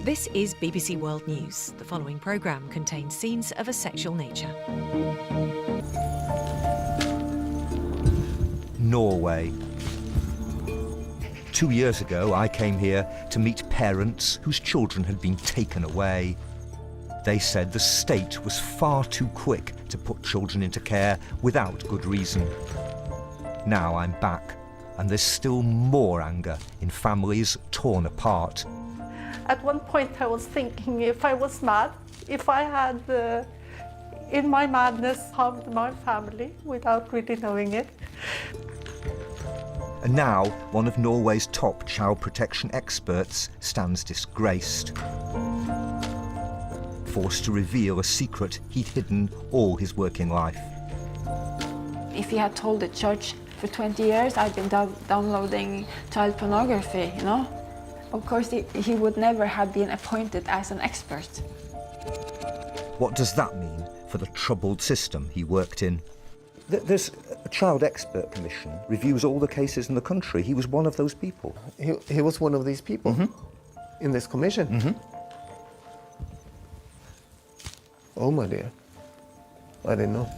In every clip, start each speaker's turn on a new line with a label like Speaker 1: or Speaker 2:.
Speaker 1: This is BBC World News. The following programme contains scenes of a sexual nature.
Speaker 2: Norway. 2 years ago, I came here to meet parents whose children had been taken away. They said the state was far too quick to put children into care without good reason. Now I'm back, and there's still more anger in families torn apart.
Speaker 3: At one point I was thinking if I was mad, if I had, in my madness, harmed my family without really knowing it.
Speaker 2: And now, one of Norway's top child protection experts stands disgraced, forced to reveal a secret he'd hidden all his working life.
Speaker 4: If he had told the church for 20 years I'd been downloading child pornography, you know, of course he would never have been appointed as an expert.
Speaker 2: What does that mean for the troubled system he worked in? There's a child expert commission, reviews all the cases in the country. He was one of those people.
Speaker 5: He was one of these people in this commission? Oh my dear, I didn't know.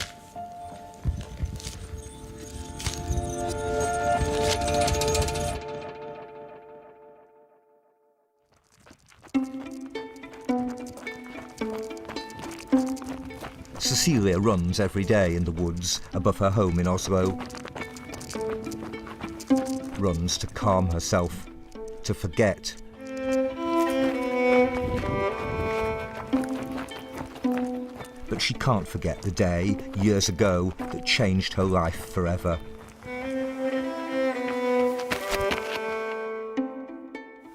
Speaker 2: Cecilia runs every day in the woods above her home in Oslo. Runs to calm herself, to forget. But she can't forget the day, years ago, that changed her life forever.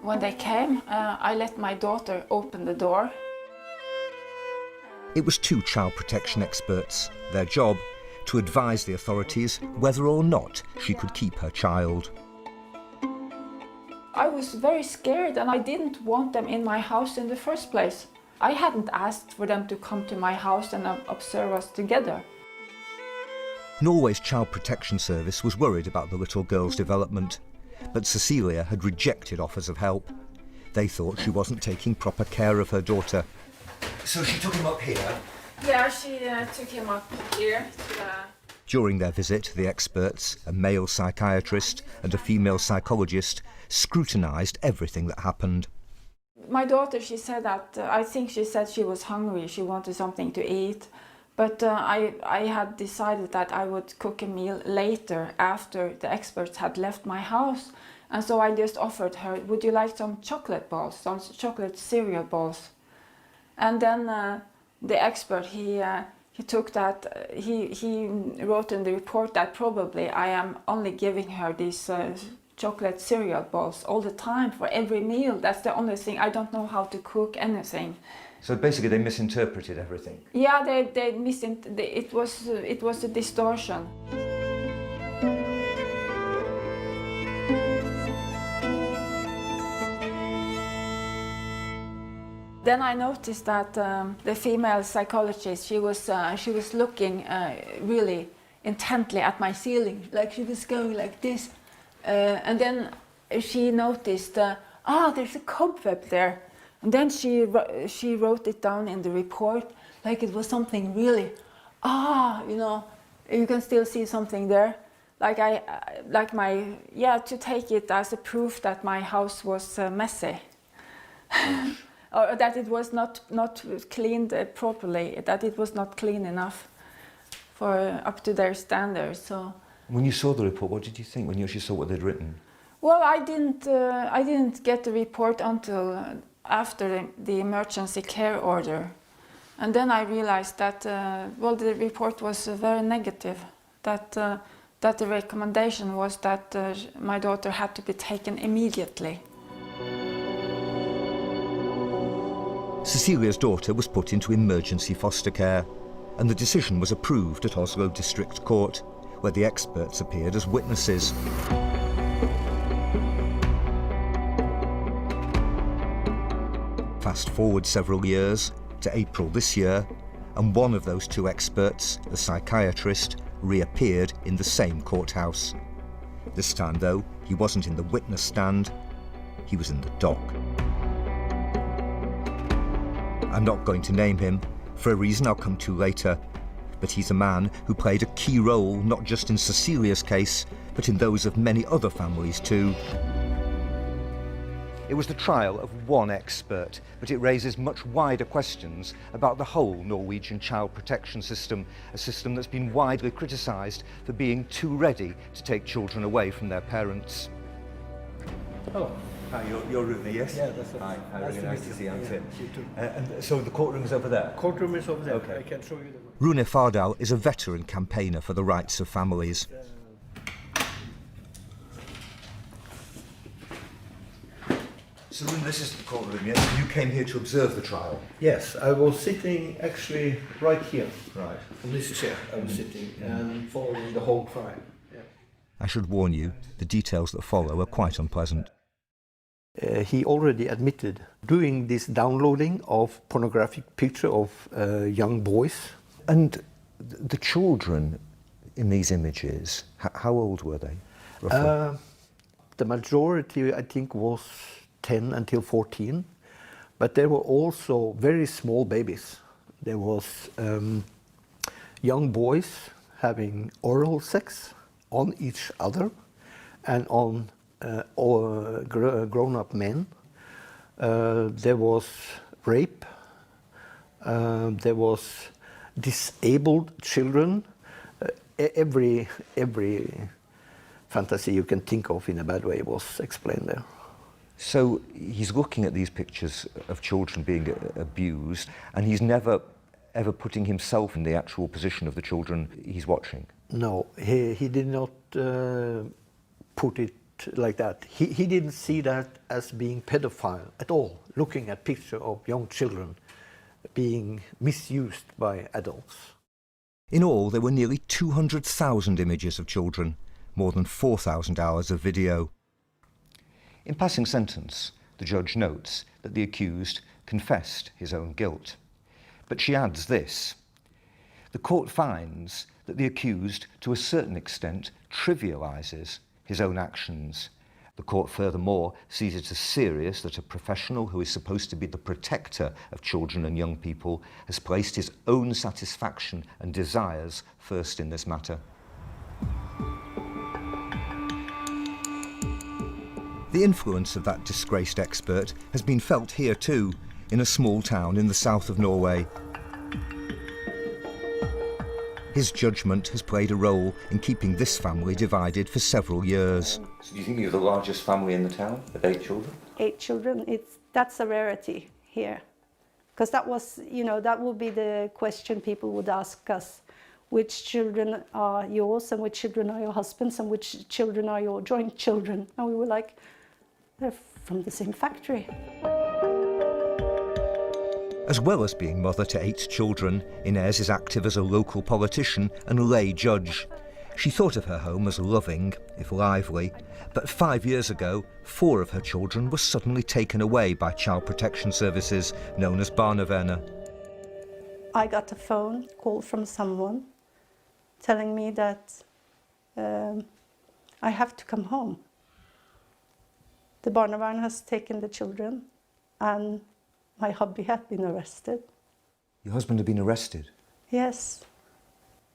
Speaker 4: When they came, I let my daughter open the door.
Speaker 2: It was two child protection experts, their job to advise the authorities whether or not she could keep her child.
Speaker 4: I was very scared and I didn't want them in my house in the first place. I hadn't asked for them to come to my house and observe us together.
Speaker 2: Norway's Child Protection Service was worried about the little girl's development, but Cecilia had rejected offers of help. They thought she wasn't taking proper care of her daughter. So she took him up here?
Speaker 4: Yeah, she took him up here.
Speaker 2: During their visit, the experts, a male psychiatrist and a female psychologist, scrutinised everything that happened.
Speaker 4: My daughter, she said that, I think she said she was hungry, she wanted something to eat. But I had decided that I would cook a meal later after the experts had left my house. And so I just offered her, would you like some chocolate balls, some chocolate cereal balls? And then the expert, he took that, he wrote in the report that probably I am only giving her these chocolate cereal balls all the time for every meal. That's the only thing. I don't know how to cook anything.
Speaker 2: So basically they misinterpreted everything?
Speaker 4: Yeah, it was a distortion. Then I noticed that the female psychologist, she was looking really intently at my ceiling, like she was going like this. And then she noticed, there's a cobweb there. And then she wrote it down in the report, like it was something really, you know, you can still see something there. Like to take it as a proof that my house was messy. Or that it was not cleaned properly, that it was not clean enough for up to their standards. So
Speaker 2: when you saw the report, what did you think when you actually saw what they'd written?
Speaker 4: Well, I didn't get the report until after the emergency care order, and then I realized that the report was very negative. That the recommendation was that my daughter had to be taken immediately.
Speaker 2: Cecilia's daughter was put into emergency foster care, and the decision was approved at Oslo District Court, where the experts appeared as witnesses. Fast forward several years to April this year, and one of those two experts, the psychiatrist, reappeared in the same courthouse. This time, though, he wasn't in the witness stand, he was in the dock. I'm not going to name him, for a reason I'll come to later, but he's a man who played a key role not just in Cecilia's case, but in those of many other families too. It was the trial of one expert, but it raises much wider questions about the whole Norwegian child protection system, a system that's been widely criticised for being too ready to take children away from their parents.
Speaker 6: Hello.
Speaker 2: Hi, you're Rune, yes?
Speaker 6: Yeah, that's right.
Speaker 2: Hi,
Speaker 6: Nice
Speaker 2: really
Speaker 6: to
Speaker 2: nice
Speaker 6: meet
Speaker 2: to see
Speaker 6: you.
Speaker 2: you. I'm
Speaker 6: Yeah,
Speaker 2: Tim.
Speaker 6: you too.
Speaker 2: And so the courtroom is over there?
Speaker 6: Courtroom is over there.
Speaker 2: Okay.
Speaker 6: I can show you the room.
Speaker 2: Rune Fardal is a veteran campaigner for the rights of families. So Rune, this is the courtroom, yes? You came here to observe the trial?
Speaker 6: Yes, I was sitting actually right here.
Speaker 2: Right.
Speaker 6: On this chair I was sitting and following the whole trial. Yeah.
Speaker 2: I should warn you, the details that follow are quite unpleasant.
Speaker 6: He already admitted doing this downloading of pornographic picture of young boys.
Speaker 2: And the children in these images, how old were they, roughly?
Speaker 6: The majority, I think, was 10 until 14, but there were also very small babies. There was young boys having oral sex on each other and on grown-up men. There was rape. There was disabled children. Every fantasy you can think of in a bad way was explained there.
Speaker 2: So he's looking at these pictures of children being abused, and he's never ever putting himself in the actual position of the children he's watching?
Speaker 6: No, he did not put it like that. He didn't see that as being pedophile at all, looking at pictures of young children being misused by adults.
Speaker 2: In all, there were nearly 200,000 images of children, more than 4,000 hours of video. In passing sentence, the judge notes that the accused confessed his own guilt. But she adds this: the court finds that the accused, to a certain extent, trivialises his own actions. The court furthermore sees it as serious that a professional who is supposed to be the protector of children and young people has placed his own satisfaction and desires first in this matter. The influence of that disgraced expert has been felt here too, in a small town in the south of Norway. His judgment has played a role in keeping this family divided for several years. So do you think you're the largest family in the town, with 8 children?
Speaker 3: 8 children, that's a rarity here. Because that was, that would be the question people would ask us. Which children are yours and which children are your husband's and which children are your joint children? And we were like, they're from the same factory.
Speaker 2: As well as being mother to 8 children, Inez is active as a local politician and lay judge. She thought of her home as loving, if lively, but 5 years ago, 4 of her children were suddenly taken away by child protection services known as Barnevernet.
Speaker 3: I got a phone call from someone telling me that I have to come home. The Barnevernet has taken the children and my hubby had been arrested.
Speaker 2: Your husband had been arrested?
Speaker 3: Yes.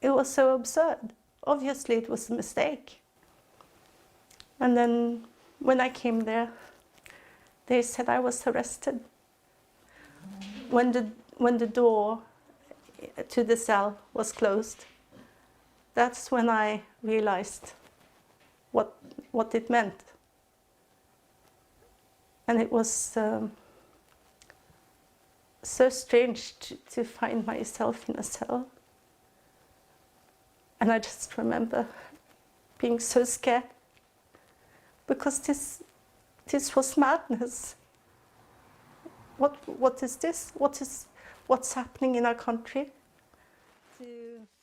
Speaker 3: It was so absurd. Obviously it was a mistake. And then when I came there, they said I was arrested. When the door to the cell was closed, that's when I realized what it meant. And it was so strange to find myself in a cell. And I just remember being so scared because this was madness. What is this? What's happening in our country?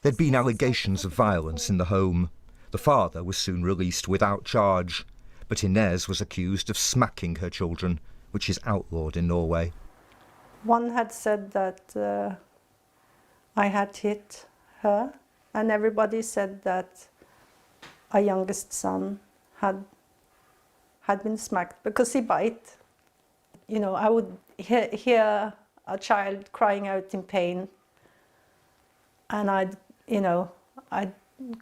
Speaker 2: There'd been allegations of violence in the home. The father was soon released without charge, but Inez was accused of smacking her children, which is outlawed in Norway.
Speaker 3: One had said that I had hit her, and everybody said that our youngest son had been smacked because he bite. I would hear a child crying out in pain, and I'd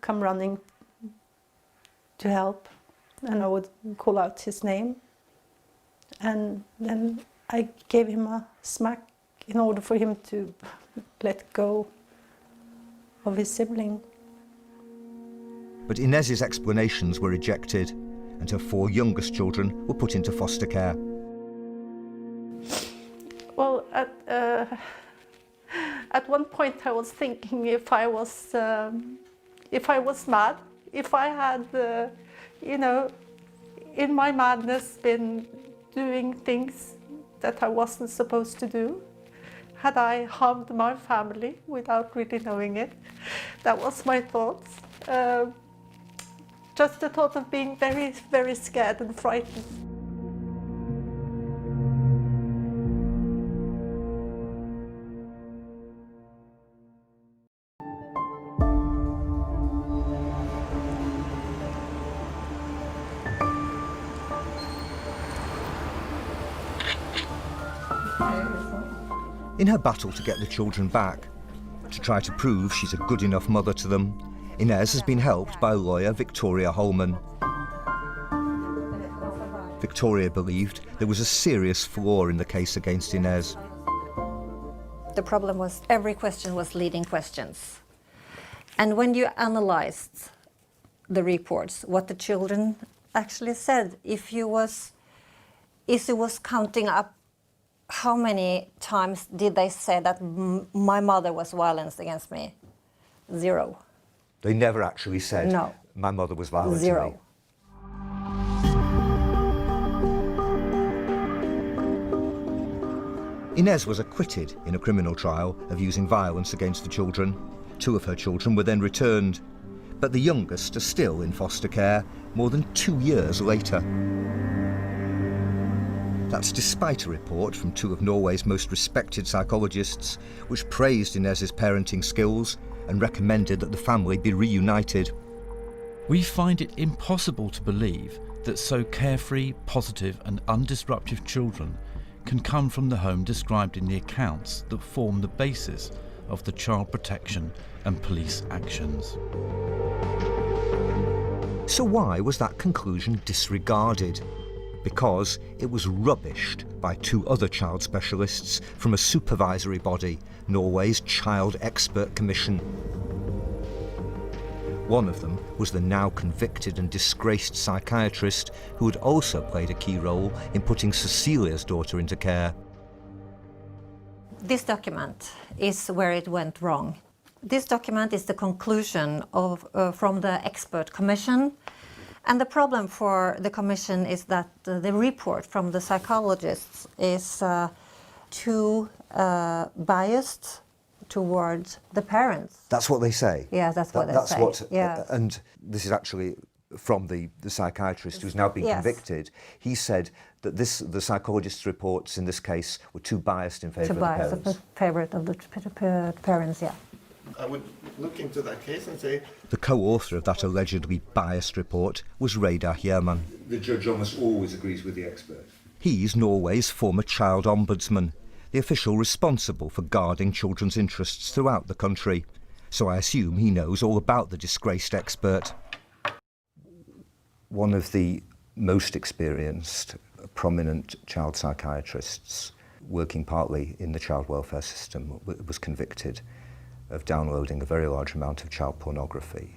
Speaker 3: come running to help, and I would call out his name, and then I gave him a smack in order for him to let go of his sibling.
Speaker 2: But Inez's explanations were rejected, and her 4 youngest children were put into foster care.
Speaker 3: Well, at one point I was thinking if I was mad, if I had, in my madness been doing things that I wasn't supposed to do. Had I harmed my family without really knowing it? That was my thoughts. Just the thought of being very, very scared and frightened.
Speaker 2: In her battle to get the children back, to try to prove she's a good enough mother to them, Inez has been helped by lawyer Victoria Holman. Victoria believed there was a serious flaw in the case against Inez.
Speaker 7: The problem was every question was leading questions. And when you analyzed the reports, what the children actually said, if it was counting up how many times did they say that my mother was violent against me? 0.
Speaker 2: They never actually said,
Speaker 7: no.
Speaker 2: My mother was violent
Speaker 7: 0.
Speaker 2: to me. Inez was acquitted in a criminal trial of using violence against the children. 2 of her children were then returned, but the youngest are still in foster care more than 2 years later. That's despite a report from 2 of Norway's most respected psychologists, which praised Inez's parenting skills and recommended that the family be reunited.
Speaker 8: We find it impossible to believe that so carefree, positive and undisruptive children can come from the home described in the accounts that form the basis of the child protection and police actions.
Speaker 2: So why was that conclusion disregarded? Because it was rubbished by 2 other child specialists from a supervisory body, Norway's Child Expert Commission. One of them was the now convicted and disgraced psychiatrist who had also played a key role in putting Cecilia's daughter into care.
Speaker 7: This document is where it went wrong. This document is the conclusion from the expert commission. And the problem for the commission is that the report from the psychologists is too biased towards the parents.
Speaker 2: That's what they say?
Speaker 7: Yeah, that's what they say. Yeah.
Speaker 2: And this is actually from the psychiatrist who's now been convicted. He said that the psychologist's reports in this case were too biased in favour of the parents.
Speaker 7: Too biased in favour of the parents, yeah.
Speaker 5: I would look into that case and say...
Speaker 2: The co-author of that allegedly biased report was Reidar Hjermann.
Speaker 9: The judge almost always agrees with the expert.
Speaker 2: He's Norway's former child ombudsman, the official responsible for guarding children's interests throughout the country. So I assume he knows all about the disgraced expert. One of the most experienced, prominent child psychiatrists working partly in the child welfare system was convicted of downloading a very large amount of child pornography.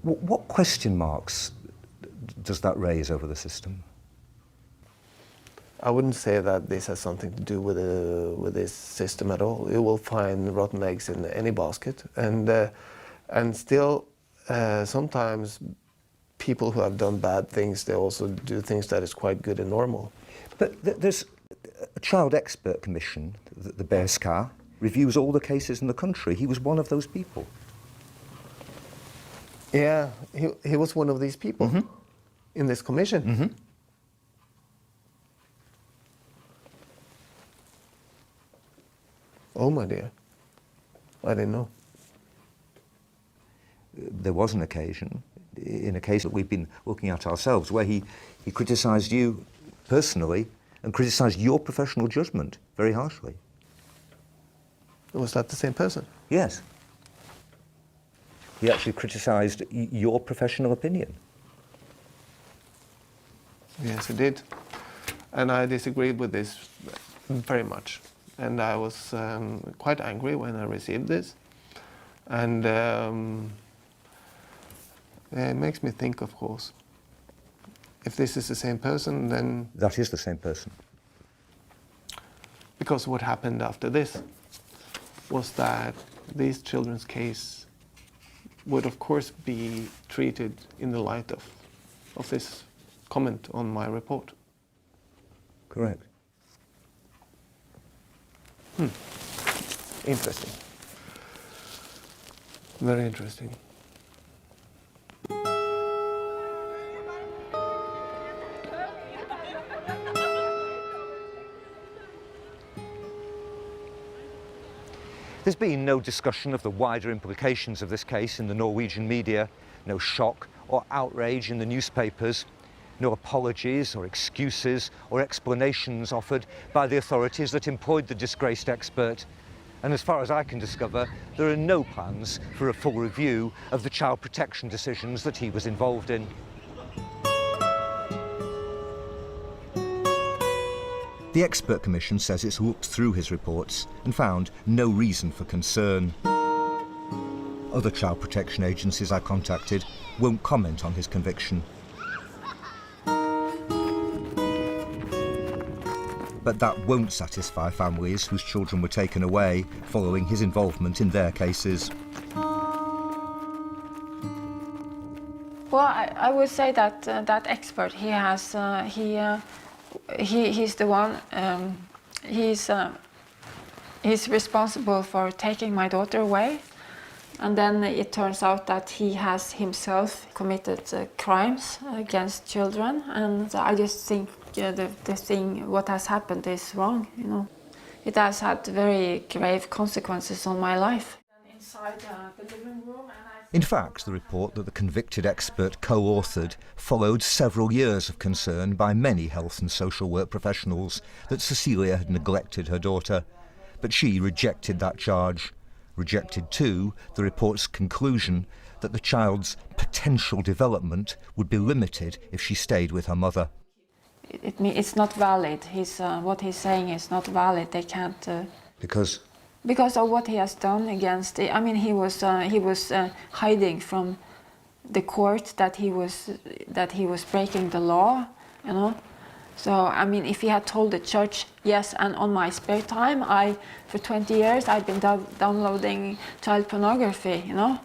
Speaker 2: What question marks does that raise over the system?
Speaker 5: I wouldn't say that this has something to do with this system at all. You will find rotten eggs in any basket, and still sometimes people who have done bad things, they also do things that is quite good and normal.
Speaker 2: But there's a child expert commission, the BSK, reviews all the cases in the country. He was one of those people.
Speaker 5: Yeah, he was one of these people in this commission. Oh my dear, I didn't know.
Speaker 2: There was an occasion, in a case that we've been looking at ourselves, where he criticised you personally and criticised your professional judgment very harshly.
Speaker 5: Was that the same person?
Speaker 2: Yes. He actually criticised your professional opinion.
Speaker 5: Yes, he did. And I disagreed with this very much. And I was quite angry when I received this. And it makes me think, of course, if this is the same person, then...
Speaker 2: That is the same person.
Speaker 5: Because what happened after this was that these children's case would, of course, be treated in the light of this comment on my report.
Speaker 2: Correct.
Speaker 5: Interesting. Very interesting.
Speaker 2: There's been no discussion of the wider implications of this case in the Norwegian media, no shock or outrage in the newspapers, no apologies or excuses or explanations offered by the authorities that employed the disgraced expert. And as far as I can discover, there are no plans for a full review of the child protection decisions that he was involved in. The expert commission says it's looked through his reports and found no reason for concern. Other child protection agencies I contacted won't comment on his conviction. But that won't satisfy families whose children were taken away following his involvement in their cases.
Speaker 4: Well, I would say that that expert, he has, he's the one, he's responsible for taking my daughter away. And then it turns out that he has himself committed crimes against children. And I just think the thing, what has happened is wrong, you know. It has had very grave consequences on my life. Inside the living room,
Speaker 2: in fact, the report that the convicted expert co-authored followed several years of concern by many health and social work professionals that Cecilia had neglected her daughter. But she rejected that charge. Rejected too the report's conclusion that the child's potential development would be limited if she stayed with her mother.
Speaker 4: It's not valid. What he's saying is not valid. They can't...
Speaker 2: Because
Speaker 4: of what he has done against... I mean, he was hiding from the court that he was breaking the law, you know. So, I mean, if he had told the judge, yes, and on my spare time, for 20 years, I've been downloading child pornography, you know.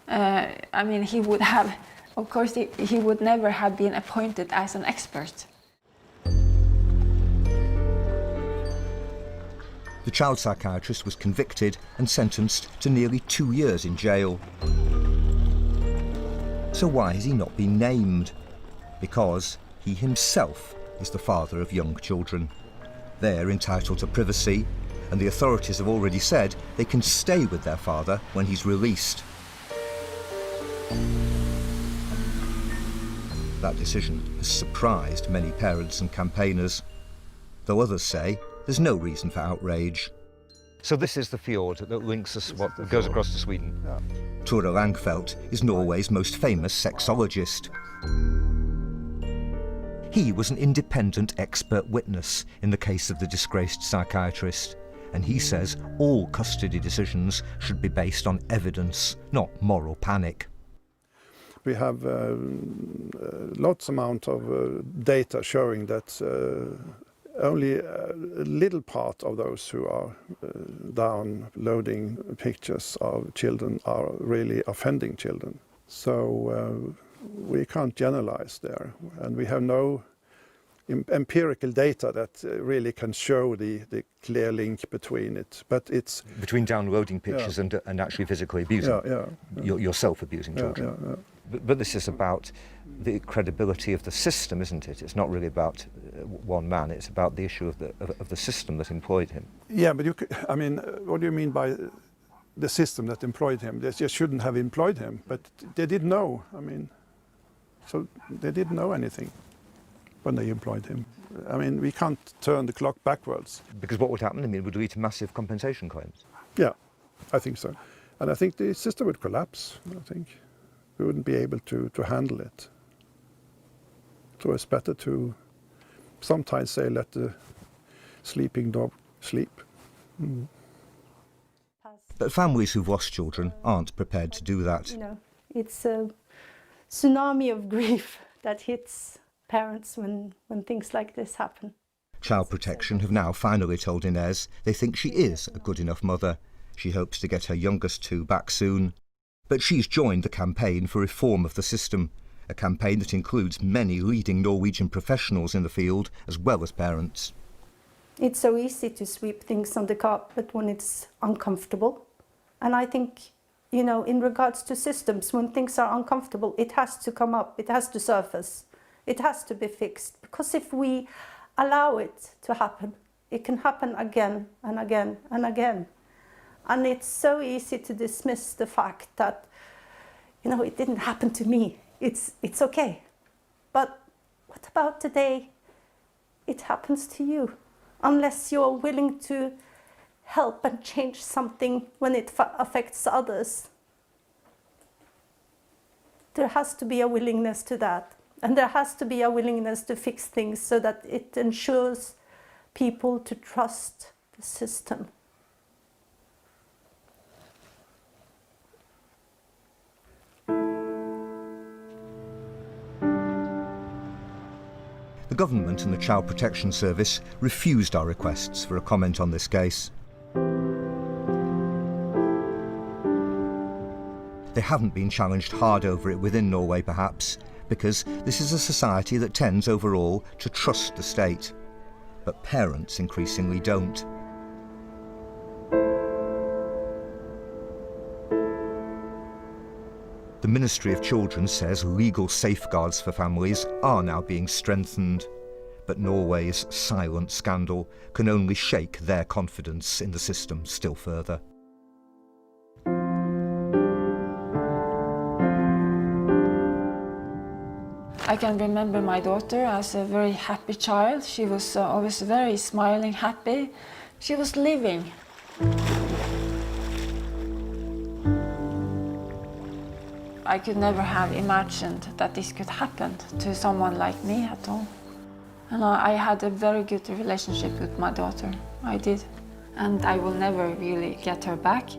Speaker 4: I mean, he would have, of course, he would never have been appointed as an expert.
Speaker 2: the child psychiatrist was convicted and sentenced to nearly 2 years in jail. So why has he not been named? Because he himself is the father of young children. They're entitled to privacy, and the authorities have already said they can stay with their father when he's released. That decision has surprised many parents and campaigners, though others say there's no reason for outrage. So this is the fjord that links us, what goes across to Sweden.
Speaker 5: Yeah.
Speaker 2: Tore Langfeldt is Norway's most famous sexologist. He was an independent expert witness in the case of the disgraced psychiatrist, and he says all custody decisions should be based on evidence, not moral panic.
Speaker 10: We have lots amount of data showing that only a little part of those who are downloading pictures of children are really offending children. So we can't generalize there, and we have no empirical data that really can show the clear link between it. But it's
Speaker 2: between downloading pictures and actually physically abusing, yourself abusing children. But this is about the credibility of the system, isn't it? It's not really about one man. It's about the issue of the system that employed him.
Speaker 10: Yeah, but I mean, what do you mean by the system that employed him? They just shouldn't have employed him, but they didn't know. I mean, so they didn't know anything when they employed him. I mean, we can't turn the clock backwards.
Speaker 2: Because what would happen? I mean, it would lead to massive compensation claims.
Speaker 10: Yeah, I think so. And I think the system would collapse. I think we wouldn't be able to handle it. So it's better to sometimes say, let the sleeping dog sleep. Mm.
Speaker 2: But families who've lost children aren't prepared to do that.
Speaker 3: You know, it's a tsunami of grief that hits parents when things like this happen.
Speaker 2: Child Protection have now finally told Inez they think she is a good enough mother. She hopes to get her youngest two back soon. But she's joined the campaign for reform of the system, a campaign that includes many leading Norwegian professionals in the field as well as parents.
Speaker 3: It's so easy to sweep things on the carpet when it's uncomfortable. And I think, you know, in regards to systems, when things are uncomfortable, it has to come up, it has to surface, it has to be fixed. Because if we allow it to happen, it can happen again and again and again. And it's so easy to dismiss the fact that, you know, it didn't happen to me. It's okay. But what about the day it happens to you? Unless you're willing to help and change something when it affects others. There has to be a willingness to that. And there has to be a willingness to fix things so that it ensures people to trust the system.
Speaker 2: The government and the Child Protection Service refused our requests for a comment on this case. They haven't been challenged hard over it within Norway, perhaps, because this is a society that tends overall to trust the state. But parents increasingly don't. The Ministry of Children says legal safeguards for families are now being strengthened, but Norway's silent scandal can only shake their confidence in the system still further.
Speaker 4: I can remember my daughter as a very happy child. She was always very smiling, happy. She was living. I could never have imagined that this could happen to someone like me at all. And I had a very good relationship with my daughter. I did. And I will never really get her back.